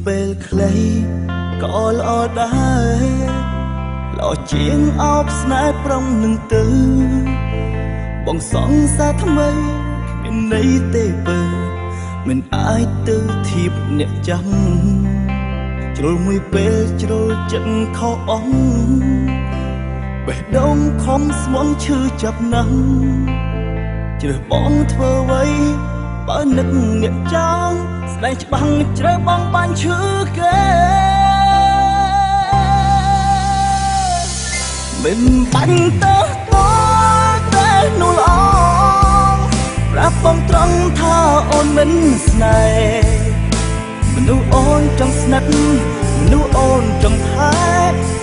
ពេលខ្លីក៏ល្អដែរល្អជាងអោបស្នេហ៍ប្រុងនឹងទៅបងសងសាថ្មីគ្មានន័យទេបើមិនអាចទៅធៀបអ្នកចាំជ្រុលមួយពេលជ្រុលចិត្តខុសអងបេះដូងខំស្មងឈឺចាប់ណាស់ជ្រើសបងធ្វើអ្វីបើនឹកអ្នកចង់ស្ដែងច្បាស់ជ្រើបងបានឈឺគេមិនបាញ់ទៅតែនោះល្អប្រាប់បងត្រង់ថាអូនមិនស្នេហ៍មនុស្សអូនចង់ស្និទ្ធមនុស្សអូនចង់ថែ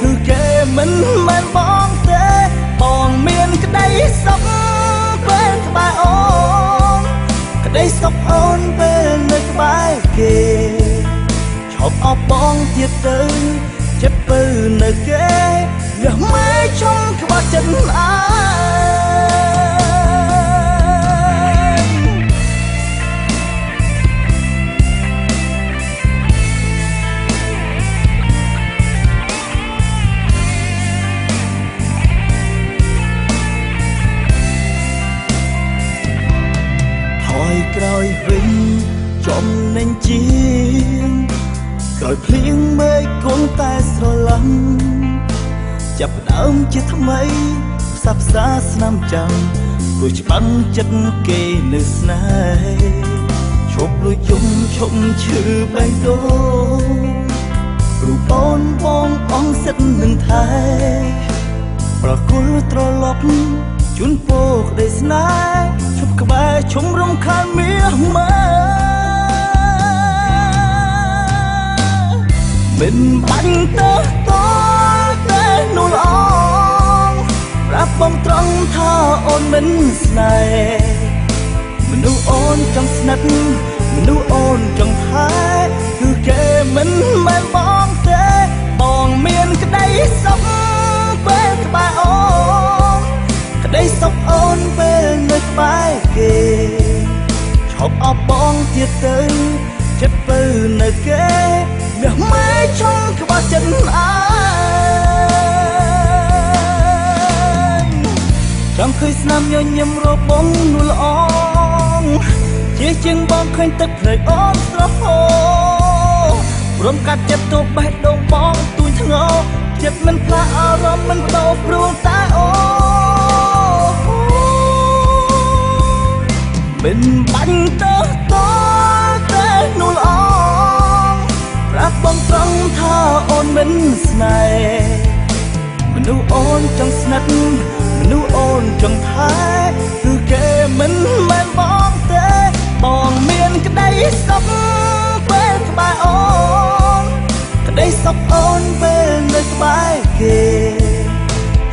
គឺគេមិនមែនបងទេបងមានក្តីសុខពេលក្បែរអូនក្តីសុខអូនពេលនៅក្បែរគេឈប់អបបងទៀតទៅចិត្តពើនៅគេលះម៉ែចង់ក្បត់ចិត្តអាក្រោយវិញចំនឹងជាក្រោយភ្លៀងមេឃគង់តែស្រឡំចាប់ផ្ដើមជាថ្មីផ្សះផ្សាស្នាមចាំព្រោះច្បាំងចិត្តគេនៅស្នេហ៍ឈប់លួចយំឈប់ឈឺបែងដូងរូបអូនបងអងសិតនឹងថែប្រគល់ត្រឡប់ជូនពរក្តីស្នេហ៍ឈប់ក្បែរឈុំរំខានមាសមើមិនបាញ់ទៅតែនោះល្អប្រាប់បងត្រង់ថាអូនមិនស្នេហ៍មនុស្សអូនចង់ស្និទ្ធមនុស្សអូនចង់ថែគឺគេមិនមែនបងទេបងមានក្តីសុខពេលក្បែរអូនក្តីសុខអូនពេលនៅក្បែរគេឈប់អបបងទៀតទៅចិត្តពើនៅគេលះម៉ែចង់ក្បត់ចិត្តអាយចង់ឃើញស្នាមញញឹមរបងនោះល្អជាជាងបងឃើញទឹកភ្នែកអូនស្រហោព្រមកាត់ចិត្តទៅបេះដូងបងទួយធ្ងោចិត្តមិនផ្លាស់អារម្មណ៍មិនបដូរព្រួងតែអូមិនបាញ់ទៅតែនោះល្អប្រាប់បងត្រង់ថាអូនមិនស្នេហ៍មនុស្សអូនចង់ស្និទ្ធមនុស្សអូនចង់ថែគឺគេមិនមែនបងទេបងមានក្តីសុខពេលក្បែរអូនក្តីសុខអូនពេលនៅក្បែរគេ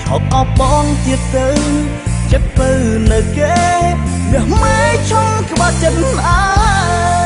ឈប់អបបងទៀតទៅចិត្តពើនៅគេលះម៉ែចង់ក្បត់ចិត្តអា